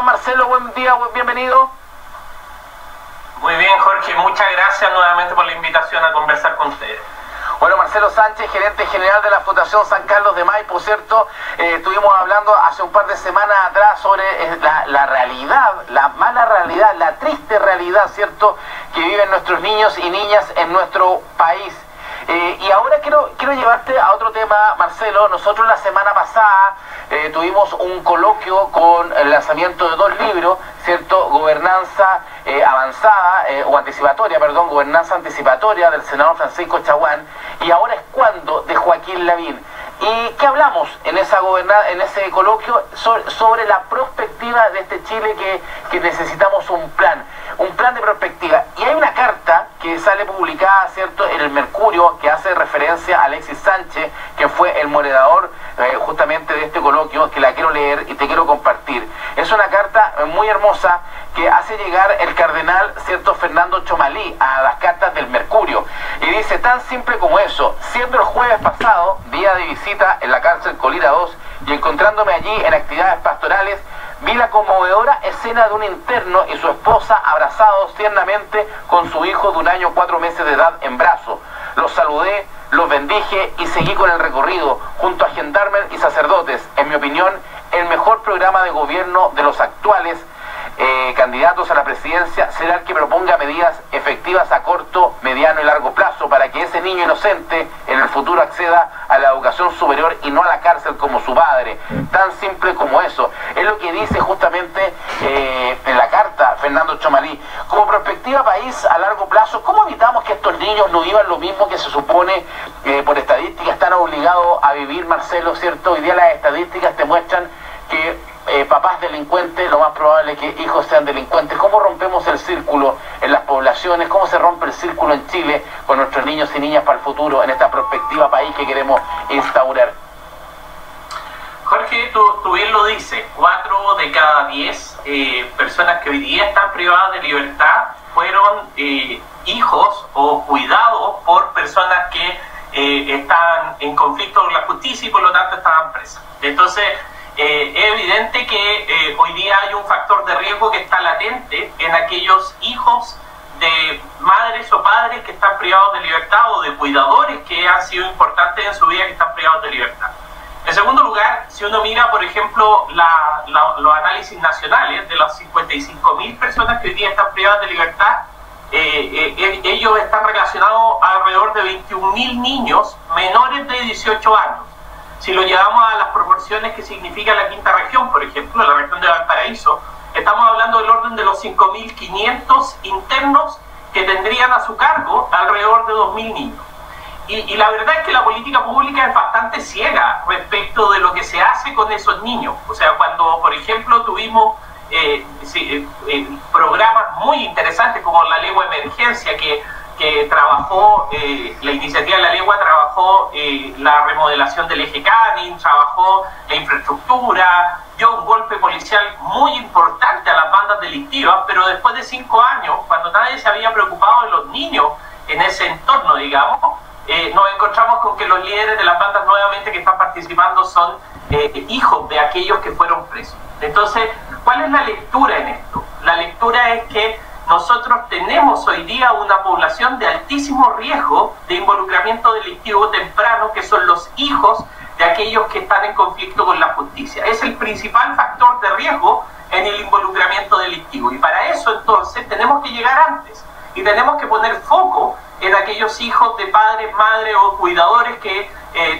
Marcelo? Buen día, bienvenido. Muy bien, Jorge, muchas gracias nuevamente por la invitación a conversar con ustedes. Bueno, Marcelo Sánchez, gerente general de la Fundación San Carlos de Maipo, ¿cierto? Estuvimos hablando hace un par de semanas atrás sobre la realidad, la mala realidad, la triste realidad, ¿cierto?, que viven nuestros niños y niñas en nuestro país. Y ahora quiero llevarte a otro tema, Marcelo. Nosotros la semana pasada tuvimos un coloquio con el lanzamiento de 2 libros, ¿cierto? Gobernanza avanzada, o anticipatoria, perdón, Gobernanza anticipatoria del senador Francisco Chaguán, y Ahora es cuando, de Joaquín Lavín. ¿Y qué hablamos en ese coloquio? Sobre la perspectiva de este Chile que necesitamos un plan de perspectiva. Y hay una carta que sale publicada, ¿cierto?, en el Mercurio, que hace referencia a Alexis Sánchez, que fue el moderador justamente de este coloquio, que la quiero leer y te quiero compartir. Es una carta muy hermosa que hace llegar el cardenal, ¿cierto?, Fernando Chomalí a las cartas del Mercurio. Y dice, tan simple como eso: siendo el jueves pasado día de visita en la cárcel Colina 2 y encontrándome allí en actividades pastorales, vi la conmovedora escena de un interno y su esposa abrazados tiernamente con su hijo de 1 año 4 meses de edad en brazos. Los saludé, los bendije y seguí con el recorrido junto a gendarmes y sacerdotes. En mi opinión, el mejor programa de gobierno de los actuales candidatos a la presidencia será el que proponga medidas efectivas a corto, mediano y largo plazo para que ese niño inocente en el futuro acceda a la educación superior y no a la cárcel como su padre. Tan simple como eso. Es lo que dice justamente en la carta Fernando Chomalí. Como perspectiva país a largo plazo, ¿cómo evitamos que estos niños no vivan lo mismo que se supone por estadística están obligados a vivir, Marcelo, ¿cierto? Hoy día las estadísticas te muestran que papás delincuentes, lo más probable es que hijos sean delincuentes. ¿Cómo rompemos el círculo en las poblaciones? ¿Cómo se rompe el círculo en Chile con nuestros niños y niñas para el futuro en esta perspectiva país que queremos instaurar? Jorge, tú bien lo dices, 4 de cada 10 personas que hoy día están privadas de libertad fueron hijos o cuidados por personas que están en conflicto con la justicia y por lo tanto estaban presas. Entonces, es evidente que hoy día hay un factor de riesgo que está latente en aquellos hijos de madres o padres que están privados de libertad o de cuidadores que han sido importantes en su vida que están privados de libertad. En segundo lugar, si uno mira, por ejemplo, los análisis nacionales de las 55.000 personas que hoy día están privadas de libertad, ellos están relacionados a alrededor de 21.000 niños menores de 18 años. Si lo llevamos a las proporciones que significa la quinta región, por ejemplo, la región de Valparaíso, estamos hablando del orden de los 5.500 internos que tendrían a su cargo alrededor de 2.000 niños. Y la verdad es que la política pública es bastante ciega respecto de lo que se hace con esos niños. O sea, cuando, por ejemplo, tuvimos programas muy interesantes como la Ley de Emergencia, que trabajó, la iniciativa de la Legua trabajó la remodelación del eje Canin, trabajó la infraestructura, dio un golpe policial muy importante a las bandas delictivas, pero después de 5 años, cuando nadie se había preocupado de los niños en ese entorno, digamos, nos encontramos con que los líderes de las bandas nuevamente que están participando son hijos de aquellos que fueron presos. Entonces, ¿cuál es la lectura en esto? La lectura es que nosotros tenemos hoy día una población de altísimo riesgo de involucramiento delictivo temprano, que son los hijos de aquellos que están en conflicto con la justicia. Es el principal factor de riesgo en el involucramiento delictivo. Y para eso, entonces, tenemos que llegar antes. Y tenemos que poner foco en aquellos hijos de padres, madres o cuidadores que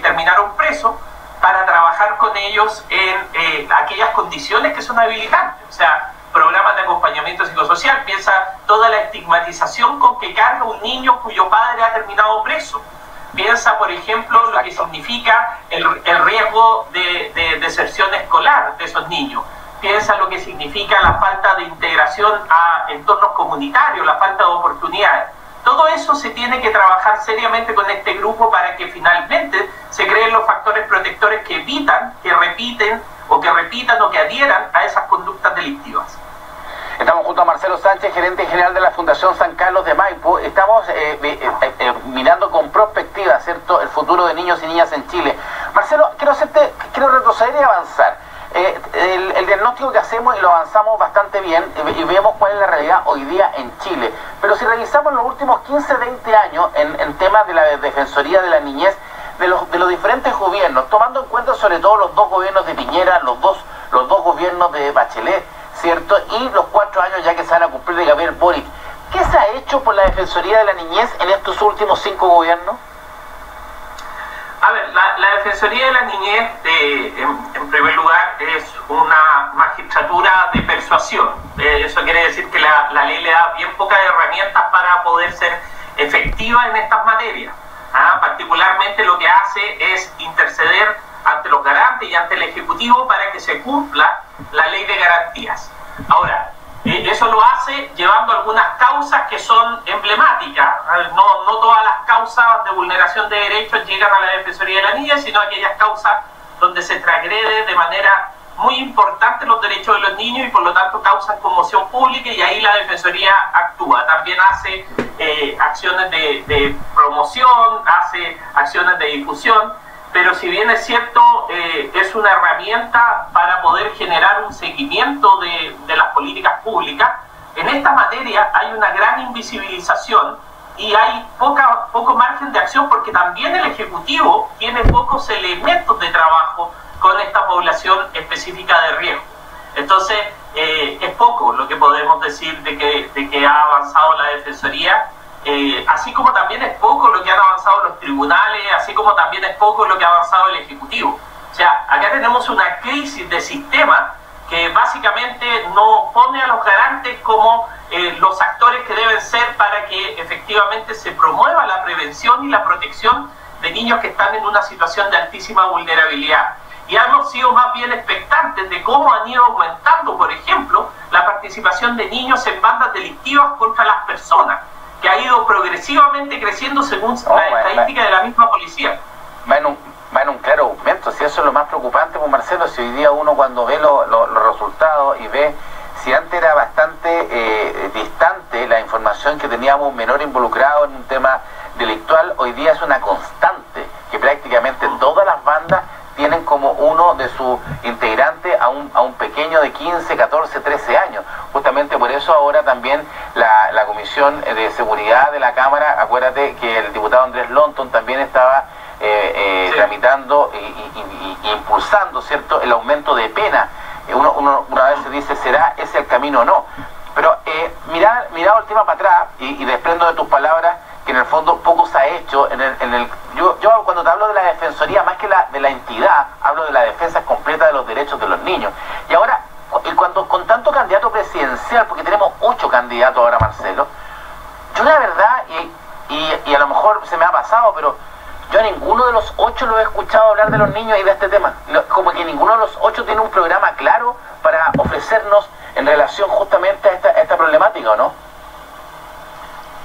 terminaron presos, para trabajar con ellos en aquellas condiciones que son habilitantes. O sea, programas de acompañamiento psicosocial. Piensa toda la estigmatización con que carga un niño cuyo padre ha terminado preso. Piensa, por ejemplo, lo que significa el riesgo de deserción escolar de esos niños. Piensa lo que significa la falta de integración a entornos comunitarios, la falta de oportunidades. Todo eso se tiene que trabajar seriamente con este grupo para que finalmente se creen los factores protectores que evitan que repitan o que adhieran a esas conductas delictivas. Estamos junto a Marcelo Sánchez, gerente general de la Fundación San Carlos de Maipo. Estamos mirando con perspectiva, ¿cierto?, el futuro de niños y niñas en Chile. Marcelo, quiero retroceder y avanzar. el diagnóstico que hacemos y lo avanzamos bastante bien y vemos cuál es la realidad hoy día en Chile. Pero si revisamos los últimos 15, 20 años en temas de la Defensoría de la Niñez, de los diferentes gobiernos, tomando en cuenta sobre todo los dos gobiernos de Piñera, los dos gobiernos de Bachelet, ¿cierto? Y los 4 años ya que se van a cumplir de Gabriel Boric. ¿Qué se ha hecho por la Defensoría de la Niñez en estos últimos 5 gobiernos? A ver, la Defensoría de la Niñez, en primer lugar, es una magistratura de persuasión. Eso quiere decir que la ley le da bien pocas herramientas para poder ser efectiva en estas materias. Particularmente lo que hace es interceder ante los garantes y ante el Ejecutivo para que se cumpla la ley de garantías. Ahora, eso lo hace llevando algunas causas que son emblemáticas. No todas las causas de vulneración de derechos llegan a la Defensoría de la Niñez, sino aquellas causas donde se transgrede de manera muy importante los derechos de los niños y por lo tanto causan conmoción pública, y ahí la Defensoría actúa. También hace acciones de promoción, hace acciones de difusión, pero si bien es cierto, es una herramienta para poder generar un seguimiento de las políticas públicas. En esta materia hay una gran invisibilización y hay poco margen de acción, porque también el Ejecutivo tiene pocos elementos de trabajo con esta población específica de riesgo. Entonces, es poco lo que podemos decir de que ha avanzado la Defensoría, así como también es poco lo que han avanzado los tribunales, así como también es poco lo que ha avanzado el Ejecutivo. O sea, acá tenemos una crisis de sistema que básicamente no pone a los garantes como los actores que deben ser para que efectivamente se promueva la prevención y la protección de niños que están en una situación de altísima vulnerabilidad. Y hemos sido más bien expectantes de cómo han ido aumentando, por ejemplo, la participación de niños en bandas delictivas contra las personas, que ha ido progresivamente creciendo según la estadística de la misma policía. Va en un claro aumento, si eso es lo más preocupante, pues Marcelo, si hoy día uno cuando ve los resultados y ve, si antes era bastante distante la información que teníamos un menor involucrado en un tema delictual, hoy día es una constante, que prácticamente todas las bandas tienen como uno de sus integrantes a un pequeño de 15, 14, 13 años. Justamente por eso ahora también la Comisión de Seguridad de la Cámara, acuérdate que el diputado Andrés Lonton también estaba tramitando y impulsando, ¿cierto?, el aumento de pena. Una vez se dice, ¿será ese el camino o no? Pero mirado el tema para atrás y desprendo de tus palabras que en el fondo poco se ha hecho yo cuando te hablo de la Defensoría, más que de la entidad, hablo de la defensa completa de los derechos de los niños. Y ahora, cuando con tanto candidato presidencial, porque tenemos 8 candidatos ahora, Marcelo, yo la verdad, y a lo mejor se me ha pasado, pero yo a ninguno de los 8 lo he escuchado hablar de los niños y de este tema. Como que ninguno de los 8 tiene un programa claro para ofrecernos en relación justamente a esta problemática, ¿o no?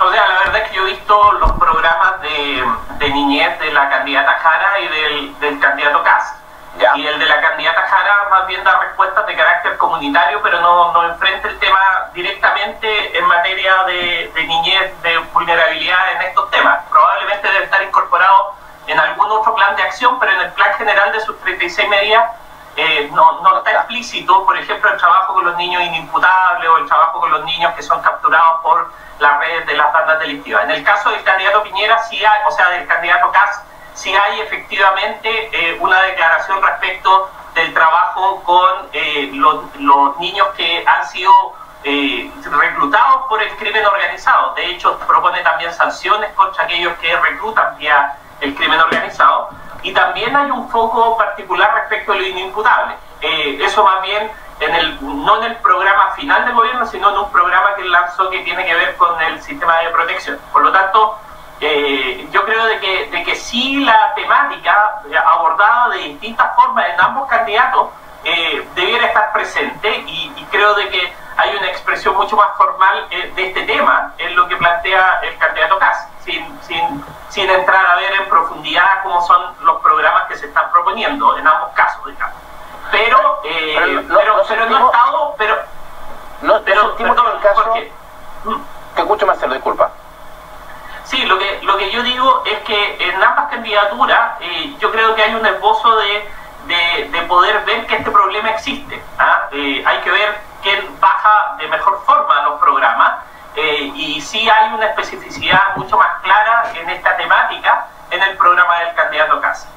O sea, la verdad es que yo he visto los programas de niñez de la candidata Jara y del candidato Kast. ¿Ya? Y el de la candidata Jara más bien da respuestas de carácter comunitario, pero no enfrenta el tema directamente en materia de niñez, de vulnerabilidad en estos temas. Probablemente debe estar incorporado en algún otro plan de acción, pero en el plan general de sus 36 medidas no está explícito, por ejemplo, el trabajo con los niños inimputables o el trabajo con los niños que son capturados por las redes de las bandas delictivas. En el caso del candidato Piñera, sí hay, o sea, del candidato Kast, sí hay efectivamente una declaración respecto del trabajo con los niños que han sido reclutados por el crimen organizado. De hecho, propone también sanciones contra aquellos que reclutan vía el crimen organizado. Y también hay un foco particular respecto a lo inimputable. Eso más bien no en el programa final del gobierno, sino en un programa que él lanzó que tiene que ver con el sistema de protección. Por lo tanto, yo creo de que sí la temática abordada de distintas formas en ambos candidatos debiera estar presente, y creo de que hay una expresión mucho más formal de este tema en lo que plantea el candidato Kast, sin entrar a ver en profundidad cómo son los programas que se están proponiendo en ambos casos, digamos. Pero no he estado, Te escucho, Marcelo, disculpa. Sí, lo que yo digo es que en ambas candidaturas yo creo que hay un esbozo de poder ver que este problema existe. Hay que ver quién baja de mejor forma los programas, y sí hay una especificidad mucho más clara en esta temática en el programa del candidato Kast.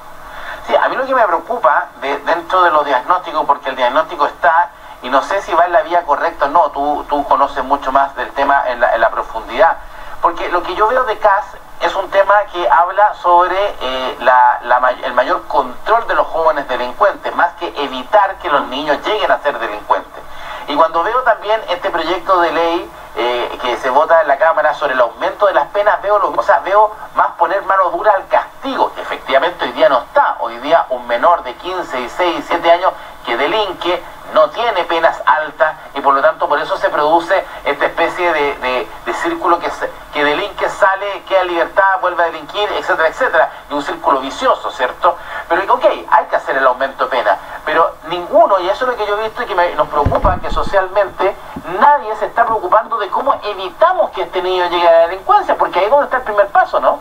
Sí, a mí lo que me preocupa dentro de los diagnósticos, porque el diagnóstico está, y no sé si va en la vía correcta o no, tú conoces mucho más del tema en la profundidad, porque lo que yo veo de Kast es un tema que habla sobre el mayor control de los jóvenes delincuentes, más que evitar que los niños lleguen a ser delincuentes. Y cuando veo también este proyecto de ley que se vota en la Cámara sobre el aumento de las penas, veo más poner mano dura al castigo. Efectivamente hoy día no está. Hoy día un menor de 15, 16, 17 años que delinque no tiene penas altas, y por lo tanto por eso se produce esta especie de círculo que delinque, sale, queda en libertad, vuelve a delinquir, etcétera, etcétera, y un círculo vicioso, ¿cierto? Pero ok, hay que hacer el aumento de pena, pero ninguno, y eso es lo que yo he visto y que nos preocupa, que socialmente nadie se está preocupando de cómo evitamos que este niño llegue a la delincuencia, porque ahí es donde está el primer paso, ¿no?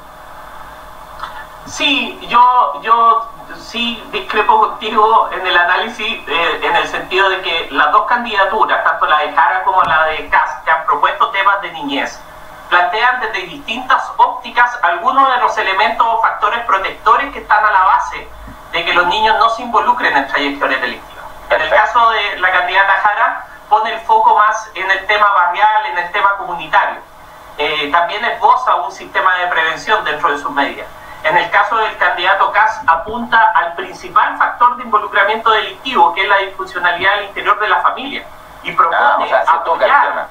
Sí, yo sí discrepo contigo en el análisis, en el sentido de que las dos candidaturas, tanto la de Jara como la de Kast, que han propuesto temas de niñez, plantean desde distintas ópticas algunos de los elementos o factores protectores que están a la base de que los niños no se involucren en trayectorias delictivas. En el caso de la candidata Jara, pone el foco más en el tema barrial, en el tema comunitario. También esboza un sistema de prevención dentro de sus medidas. En el caso del candidato Kast, apunta al principal factor de involucramiento delictivo, que es la disfuncionalidad al interior de la familia, y propone apoyar,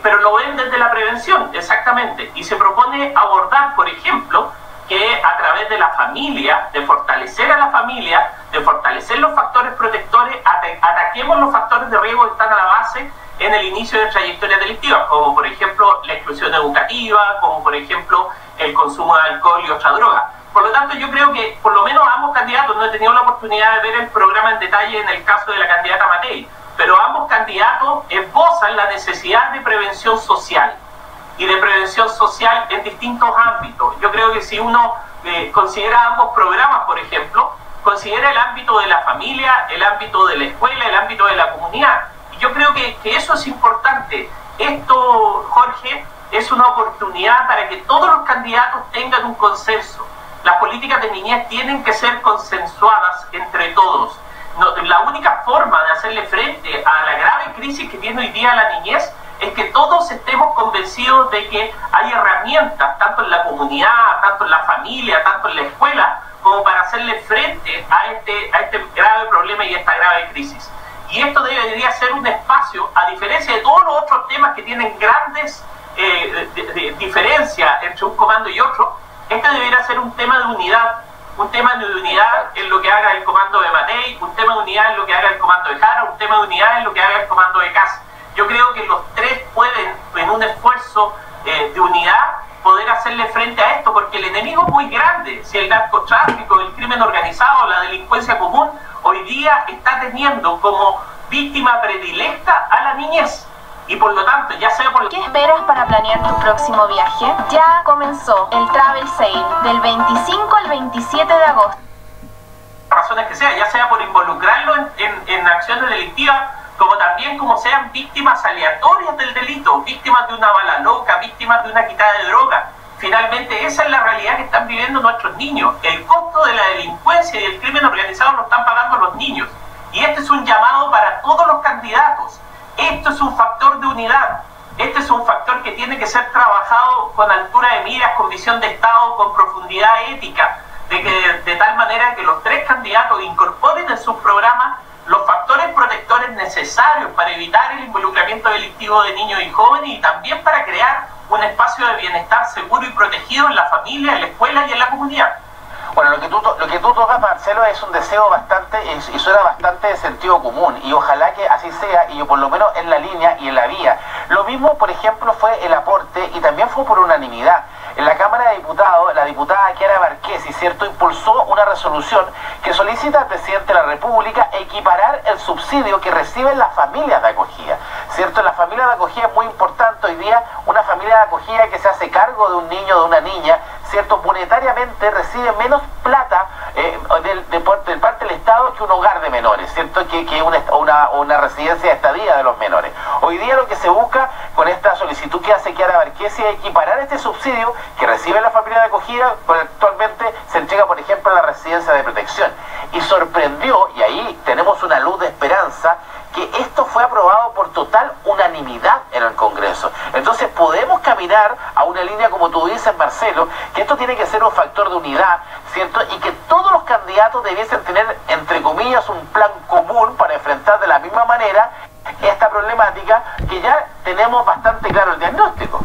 pero lo ven desde la prevención, exactamente, y se propone abordar, por ejemplo, que a través de la familia, de fortalecer a la familia, de fortalecer los factores protectores, ataquemos los factores de riesgo que están a la base en el inicio de trayectorias delictivas, como por ejemplo la exclusión educativa, como por ejemplo el consumo de alcohol y otra droga. Por lo tanto, yo creo que por lo menos ambos candidatos, no he tenido la oportunidad de ver el programa en detalle en el caso de la candidata Matei, pero ambos candidatos esbozan la necesidad de prevención social, y de prevención social en distintos ámbitos. Yo creo que si uno considera ambos programas, por ejemplo, considera el ámbito de la familia, el ámbito de la escuela, el ámbito de la comunidad. Y yo creo que eso es importante. Esto, Jorge, es una oportunidad para que todos los candidatos tengan un consenso. Las políticas de niñez tienen que ser consensuadas entre todos. La única forma de hacerle frente a la grave crisis que tiene hoy día la niñez es que todos estemos convencidos de que hay herramientas, tanto en la comunidad, tanto en la familia, tanto en la escuela, como para hacerle frente a este grave problema y a esta grave crisis. Y esto debería ser un espacio, a diferencia de todos los otros temas que tienen grandes diferencias entre un comando y otro, este debería ser un tema de unidad. Un tema de unidad en lo que haga el comando de Matei, un tema de unidad en lo que haga el comando de Jara, un tema de unidad en lo que haga el comando de Kast. Yo creo que los tres pueden, en un esfuerzo de unidad, poder hacerle frente a esto, porque el enemigo es muy grande. Si el narcotráfico, el crimen organizado, la delincuencia común, hoy día está teniendo como víctima predilecta a la niñez. Y por lo tanto, ya sea por... ¿Qué esperas para planear tu próximo viaje? Ya comenzó el Travel Sale del 25 al 27 de agosto. Razones que sea, ya sea por involucrarlo en acciones delictivas, como también como sean víctimas aleatorias del delito, víctimas de una bala loca, víctimas de una quitada de droga. Finalmente, esa es la realidad que están viviendo nuestros niños. El costo de la delincuencia y del crimen organizado lo están pagando los niños. Y este es un llamado para todos los candidatos. Esto es un factor de unidad. Este es un factor que tiene que ser trabajado con altura de miras, con visión de Estado, con profundidad ética, de tal manera que los tres candidatos incorporen en sus programas los factores protectores necesarios para evitar el involucramiento delictivo de niños y jóvenes, y también para crear un espacio de bienestar seguro y protegido en la familia, en la escuela y en la comunidad. Bueno, lo que tú tocas, Marcelo, es un deseo bastante, y suena bastante de sentido común, y ojalá que así sea, y yo por lo menos en la línea y en la vía. Lo mismo, por ejemplo, fue el aporte, y también fue por unanimidad. En la Cámara de Diputados, la diputada Chiara Marquesi, ¿cierto?, impulsó una resolución que solicita al presidente de la República equiparar el subsidio que reciben las familias de acogida. ¿cierto? La familia de acogida es muy importante. Hoy día una familia de acogida que se hace cargo de un niño o de una niña, ¿cierto? Monetariamente recibe menos plata de parte del Estado que un hogar de menores, ¿cierto? Que una residencia de estadía de los menores. Hoy día lo que se busca con esta solicitud que hace Chiara Varquesi es equiparar este subsidio que recibe la familia de acogida, pues actualmente se entrega, por ejemplo, a la residencia de protección. Y sorprendió, y ahí tenemos una luz de esperanza, que esto fue aprobado por total unanimidad en el Congreso. Entonces podemos caminar a una línea, como tú dices, Marcelo, que esto tiene que ser un factor de unidad, ¿cierto? Y que todos los candidatos debiesen tener, entre comillas, un plan común para enfrentar de la misma manera esta problemática, que ya tenemos bastante claro el diagnóstico.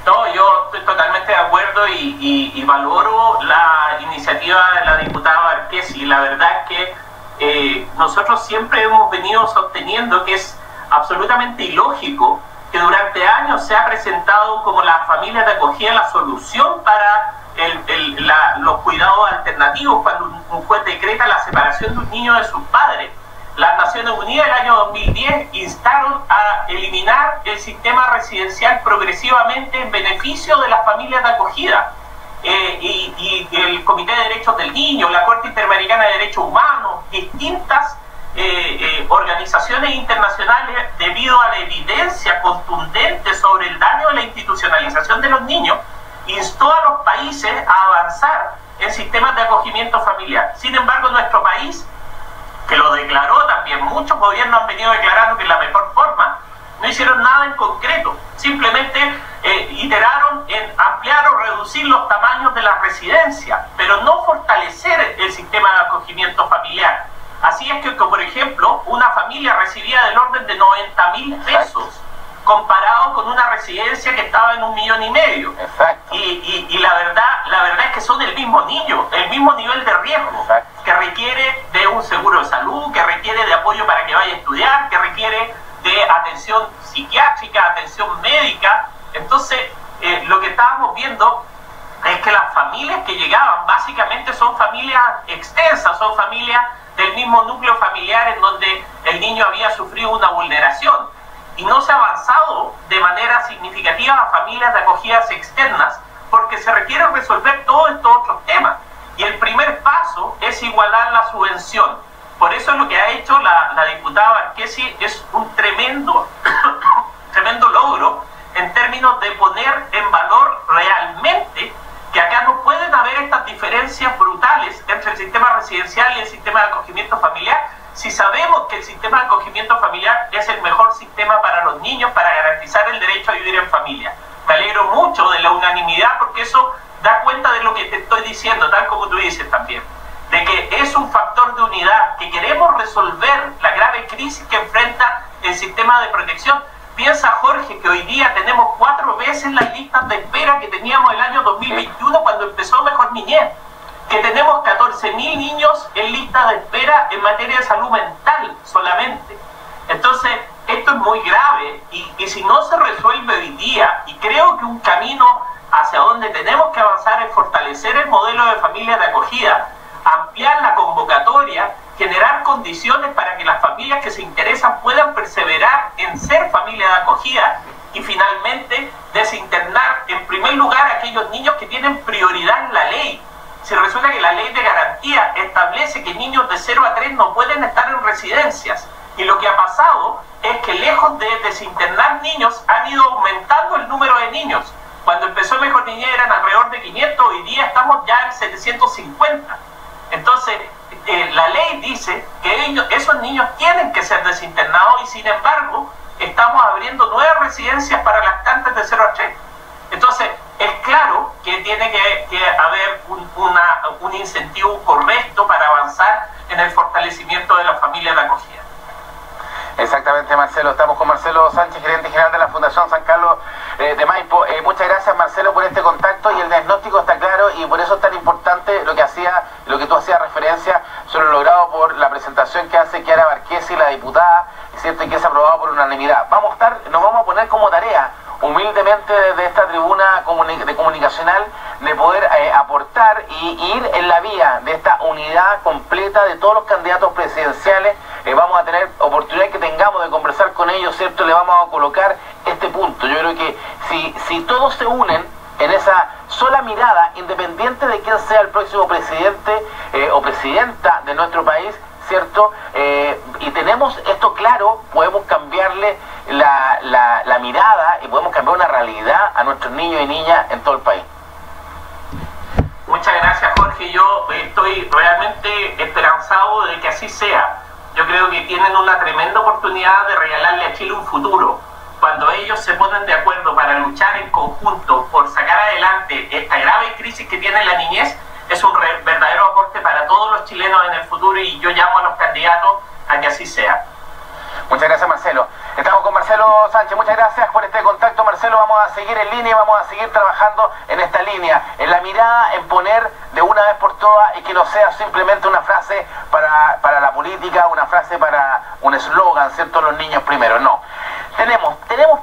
No, yo estoy totalmente de acuerdo y valoro la iniciativa de la diputada Varquesi. La verdad es que nosotros siempre hemos venido sosteniendo que es absolutamente ilógico que durante años se ha presentado como la familia de acogida la solución para los cuidados alternativos cuando un juez decreta la separación de un niño de sus padres. Las Naciones Unidas en el año 2010 instaron a eliminar el sistema residencial progresivamente en beneficio de las familias de acogida. Y el Comité de Derechos del Niño, la Corte Interamericana de Derechos Humanos, distintas organizaciones internacionales, debido a la evidencia contundente sobre el daño de la institucionalización de los niños, instó a los países a avanzar en sistemas de acogimiento familiar. Sin embargo, nuestro país, que lo declaró también, muchos gobiernos han venido declarando que es la mejor forma, no hicieron nada en concreto, simplemente iteraron en ampliar o reducir los tamaños de las residencias, pero no fortalecer el sistema de acogimiento familiar. Así es que, por ejemplo, una familia recibía del orden de 90.000 pesos, comparado con una residencia que estaba en 1,5 millones. Exacto. Y la verdad es que son el mismo niño, el mismo nivel de riesgo. Exacto. Que requiere de un seguro de salud, que requiere de apoyo para que vaya a estudiar, que requiere de atención psiquiátrica, atención médica. Entonces, lo que estábamos viendo es que las familias que llegaban básicamente son familias extensas, son familias del mismo núcleo familiar en donde el niño había sufrido una vulneración. Y no se ha avanzado de manera significativa a familias de acogidas externas porque se requiere resolver todos estos otros temas. Y el primer paso es igualar la subvención. Por eso lo que ha hecho la diputada Varquesi es un tremendo logro en términos de poner en valor realmente que acá no pueden haber estas diferencias brutales entre el sistema residencial y el sistema de acogimiento familiar, si sabemos que el sistema de acogimiento familiar es el mejor sistema para los niños para garantizar el derecho a vivir en familia. Me alegro mucho de la unanimidad porque eso da cuenta de lo que te estoy diciendo, tal como tú dices también, de que es un factor de unidad, que queremos resolver la grave crisis que enfrenta el sistema de protección. Piensa, Jorge, que hoy día tenemos 4 veces las listas de espera que teníamos el año 2021 cuando empezó Mejor Niñez, que tenemos 14.000 niños en lista de espera en materia de salud mental solamente. Entonces, esto es muy grave y si no se resuelve hoy día, y creo que un camino hacia donde tenemos que avanzar es fortalecer el modelo de familia de acogida, ampliar la convocatoria, generar condiciones para que las familias que se interesan puedan perseverar en ser familia de acogida y finalmente desinternar en primer lugar a aquellos niños que tienen prioridad en la ley. Si resulta que la ley de garantía establece que niños de 0 a 3 no pueden estar en residencias, y lo que ha pasado es que lejos de desinternar niños han ido aumentando el número de niños. Cuando empezó Mejor Niñez eran alrededor de 500, hoy día estamos ya en 750. Entonces, la ley dice que esos niños tienen que ser desinternados y sin embargo estamos abriendo nuevas residencias para lactantes de 0 a 3. Entonces, es claro que tiene que haber un incentivo correcto para avanzar en el fortalecimiento de las familias de acogida. Exactamente, Marcelo. Estamos con Marcelo Sánchez, gerente general de la Fundación San Carlos de Maipo. Muchas gracias, Marcelo, por este contacto, y el diagnóstico está claro y por eso es tan importante lo que tú hacías referencia sobre lo logrado por la presentación que hace Chiara Varquesi, la diputada, ¿cierto? Y que es aprobado por unanimidad. Nos vamos a poner como tarea, humildemente desde esta tribuna comunicacional, de poder aportar y ir en la vía de esta unidad completa de todos los candidatos presidenciales. Vamos a tener oportunidad que tengamos de conversar con ellos ¿cierto?, le vamos a colocar este punto. Yo creo que si todos se unen en esa sola mirada, independiente de quién sea el próximo presidente o presidenta de nuestro país, ¿cierto? Y tenemos esto claro, podemos cambiarle la mirada y podemos cambiar una realidad a nuestros niños y niñas en todo el país. Muchas gracias, Jorge. Yo estoy realmente esperanzado de que así sea. Yo creo que tienen una tremenda oportunidad de regalarle a Chile un futuro. Cuando ellos se ponen de acuerdo para luchar en conjunto por sacar adelante esta grave crisis que tiene la niñez, es un verdadero aporte para todos los chilenos en el futuro, y yo llamo a los candidatos a que así sea. Muchas gracias, Marcelo. Estamos con Marcelo Sánchez. Muchas gracias por este contacto, Marcelo. Vamos a seguir en línea y vamos a seguir trabajando en esta línea, en la mirada, en poner de una vez por todas, y que no sea simplemente una frase para la política, una frase para un eslogan, ¿cierto? Los niños primero. No. Tenemos